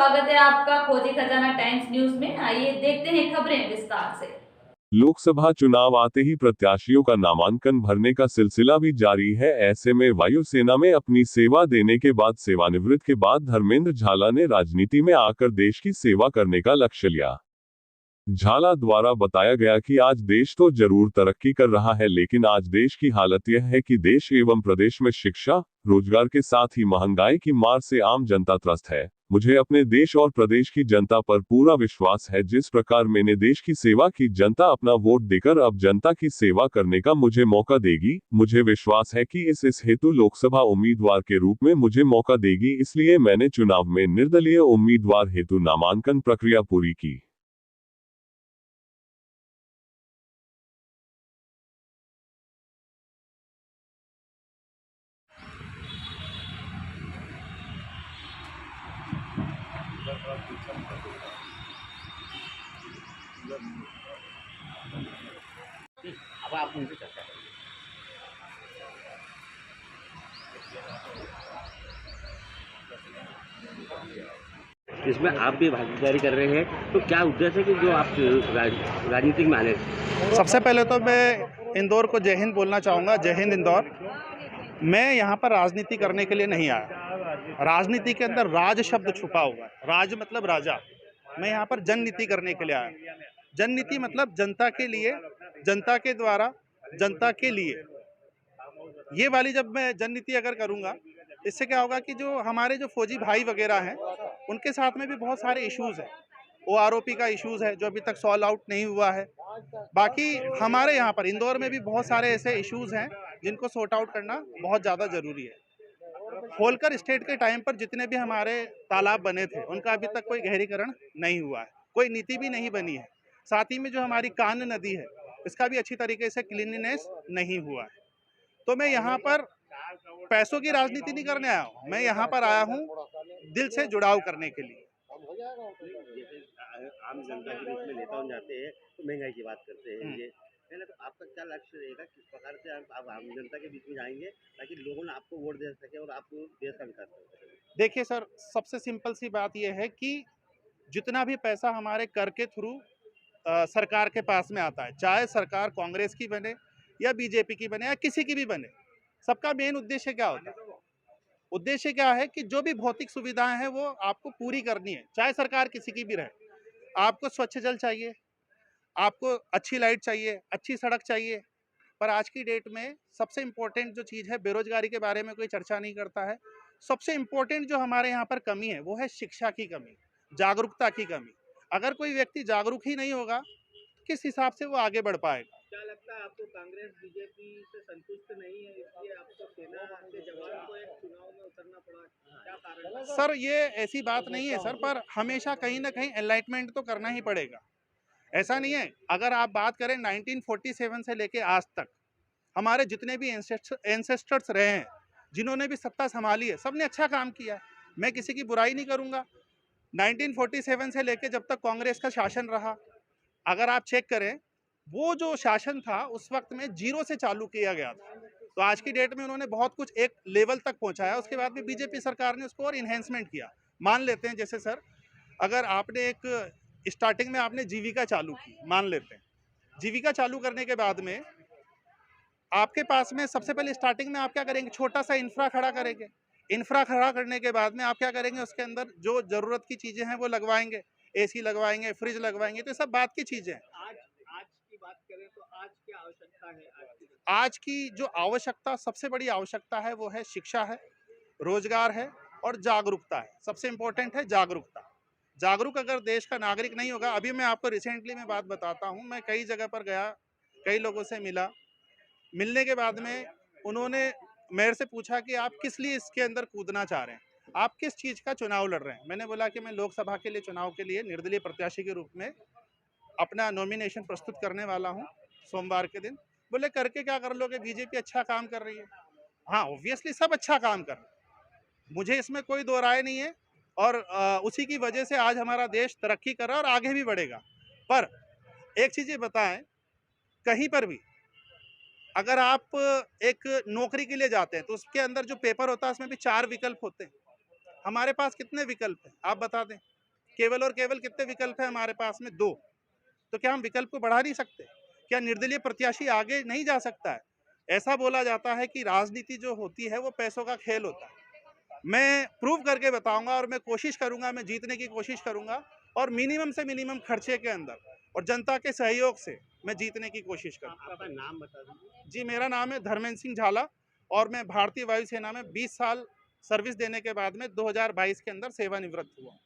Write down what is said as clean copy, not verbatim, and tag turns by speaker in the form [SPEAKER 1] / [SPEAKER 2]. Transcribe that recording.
[SPEAKER 1] स्वागत है आपका खोजी खजाना टाइम्स न्यूज में। आइए देखते हैं खबरें विस्तार से।
[SPEAKER 2] लोकसभा चुनाव आते ही प्रत्याशियों का नामांकन भरने का सिलसिला भी जारी है। ऐसे में वायुसेना में अपनी सेवा देने के बाद सेवानिवृत्त के बाद धर्मेंद्र झाला ने राजनीति में आकर देश की सेवा करने का लक्ष्य लिया। झाला द्वारा बताया गया कि आज देश तो जरूर तरक्की कर रहा है, लेकिन आज देश की हालत यह है कि देश एवं प्रदेश में शिक्षा, रोजगार के साथ ही महंगाई की मार से आम जनता त्रस्त है। मुझे अपने देश और प्रदेश की जनता पर पूरा विश्वास है। जिस प्रकार मैंने देश की सेवा की, जनता अपना वोट देकर अब जनता की सेवा करने का मुझे मौका देगी। मुझे विश्वास है कि इस हेतु लोकसभा उम्मीदवार के रूप में मुझे मौका देगी, इसलिए मैंने चुनाव में निर्दलीय उम्मीदवार हेतु नामांकन प्रक्रिया पूरी की।
[SPEAKER 3] अब आप उनसे चर्चा करें। इसमें आप भी भागीदारी कर रहे हैं, तो क्या उद्देश्य है कि जो आप राजनीतिक में आने?
[SPEAKER 4] सबसे पहले तो मैं इंदौर को जय हिंद बोलना चाहूँगा। जय हिंद इंदौर। मैं यहाँ पर राजनीति करने के लिए नहीं आया। राजनीति के अंदर राज शब्द छुपा हुआ है। राज मतलब राजा। मैं यहाँ पर जननीति करने के लिए आया। जननीति मतलब जनता के लिए, जनता के द्वारा, जनता के लिए। ये वाली जब मैं जननीति अगर करूँगा, इससे क्या होगा कि जो हमारे जो फौजी भाई वगैरह हैं, उनके साथ में भी बहुत सारे इश्यूज़ हैं। OROP का इश्यूज़ है जो अभी तक सॉल्व आउट नहीं हुआ है। बाकी हमारे यहाँ पर इंदौर में भी बहुत सारे ऐसे इश्यूज़ हैं जिनको सॉर्ट आउट करना बहुत ज़्यादा ज़रूरी है। होलकर स्टेट के टाइम पर जितने भी हमारे तालाब बने थे, उनका अभी तक कोई गहरीकरण नहीं हुआ है, कोई नीति भी नहीं बनी है। साथ ही में जो हमारी कान्ह नदी है, इसका भी अच्छी तरीके से क्लीनिनेस नहीं हुआ है। तो मैं यहाँ पर पैसों की राजनीति नहीं करने आया हूँ, मैं यहाँ पर आया हूँ दिल से जुड़ाव करने के लिए।
[SPEAKER 3] जैसे आम जनता के बीच में नेता जाते हैं तो महंगाई की बात करते हैं। ये पहले तो आपका क्या लक्ष्य रहेगा, किस प्रकार से आप आम जनता के बीच में जाएंगे ताकि लोगों ने आपको वोट दे सके और आप देश का विकास कर सकें?
[SPEAKER 4] देखिए सर, सबसे सिंपल सी बात यह है कि जितना भी पैसा हमारे कर के थ्रू सरकार के पास में आता है, चाहे सरकार कांग्रेस की बने या बीजेपी की बने या किसी की भी बने, सबका मेन उद्देश्य क्या होता है? उद्देश्य क्या है कि जो भी भौतिक सुविधाएं हैं वो आपको पूरी करनी है, चाहे सरकार किसी की भी रहे। आपको स्वच्छ जल चाहिए, आपको अच्छी लाइट चाहिए, अच्छी सड़क चाहिए। पर आज की डेट में सबसे इम्पोर्टेंट जो चीज़ है, बेरोजगारी के बारे में कोई चर्चा नहीं करता है। सबसे इम्पोर्टेंट जो हमारे यहाँ पर कमी है वो है शिक्षा की कमी, जागरूकता की कमी। अगर कोई व्यक्ति जागरूक ही नहीं होगा, किस हिसाब से वो आगे बढ़ पाएगा?
[SPEAKER 3] क्या लगता है आपको कांग्रेस बीजेपी से संतुष्ट नहीं है, इसलिए आपको सेना के जवान को एक चुनाव में उतरना पड़ा? क्या कारण है?
[SPEAKER 4] सर, ये ऐसी बात नहीं है सर, पर हमेशा कहीं ना कहीं एनलाइटमेंट तो करना ही पड़ेगा। ऐसा नहीं है। अगर आप बात करें 1947 से लेके आज तक हमारे जितने भी एंसेस्टर्स रहे हैं, जिन्होंने भी सत्ता संभाली है, सबने अच्छा काम किया है। मैं किसी की बुराई नहीं करूंगा। 1947 से लेके जब तक कांग्रेस का शासन रहा, अगर आप चेक करें, वो जो शासन था उस वक्त में जीरो से चालू किया गया था। तो आज की डेट में उन्होंने बहुत कुछ एक लेवल तक पहुंचाया। उसके बाद में बीजेपी सरकार ने उसको और इन्हेंसमेंट किया। मान लेते हैं जैसे सर, अगर आपने एक स्टार्टिंग में आपने जीविका चालू की, मान लेते हैं जीविका चालू करने के बाद में आपके पास में सबसे पहले स्टार्टिंग में आप क्या करेंगे, छोटा सा इंफ्रा खड़ा करेंगे। इंफ्रा खड़ा करने के बाद में आप क्या करेंगे, उसके अंदर जो ज़रूरत की चीज़ें हैं वो लगवाएंगे, AC लगवाएंगे, फ्रिज लगवाएंगे। तो सब बात की चीज़ें हैं।
[SPEAKER 3] आज आज की बात करें तो आज क्या आवश्यकता है?
[SPEAKER 4] आज की जो आवश्यकता, सबसे बड़ी आवश्यकता है, वो है शिक्षा है, रोजगार है और जागरूकता है। सबसे इम्पोर्टेंट है जागरूकता। जागरूक अगर देश का नागरिक नहीं होगा, अभी मैं आपको रिसेंटली में बात बताता हूँ, मैं कई जगह पर गया, कई लोगों से मिला। मिलने के बाद में उन्होंने मेरे से पूछा कि आप किस लिए इसके अंदर कूदना चाह रहे हैं, आप किस चीज़ का चुनाव लड़ रहे हैं। मैंने बोला कि मैं लोकसभा के लिए चुनाव के लिए निर्दलीय प्रत्याशी के रूप में अपना नॉमिनेशन प्रस्तुत करने वाला हूं सोमवार के दिन। बोले करके क्या कर लोगे, बीजेपी अच्छा काम कर रही है। हाँ, ऑब्वियसली सब अच्छा काम कर रहे हैं, मुझे इसमें कोई दो राय नहीं है। और उसी की वजह से आज हमारा देश तरक्की कर रहा है और आगे भी बढ़ेगा। पर एक चीज़ ये बताएं, कहीं पर भी अगर आप एक नौकरी के लिए जाते हैं तो उसके अंदर जो पेपर होता है उसमें भी 4 विकल्प होते हैं। हमारे पास कितने विकल्प हैं आप बता दें? केवल और केवल कितने विकल्प हैं हमारे पास में? 2। तो क्या हम विकल्प को बढ़ा नहीं सकते? क्या निर्दलीय प्रत्याशी आगे नहीं जा सकता है? ऐसा बोला जाता है कि राजनीति जो होती है वो पैसों का खेल होता है। मैं प्रूव करके बताऊंगा और मैं कोशिश करूंगा, मैं जीतने की कोशिश करूंगा और मिनिमम से मिनिमम खर्चे के अंदर और जनता के सहयोग से मैं जीतने की कोशिश करूंगा।
[SPEAKER 3] आपका नाम बता दीजिए।
[SPEAKER 4] जी, मेरा नाम है धर्मेंद्र सिंह झाला और मैं भारतीय वायुसेना में 20 साल सर्विस देने के बाद में 2022 के अंदर सेवानिवृत्त हुआ।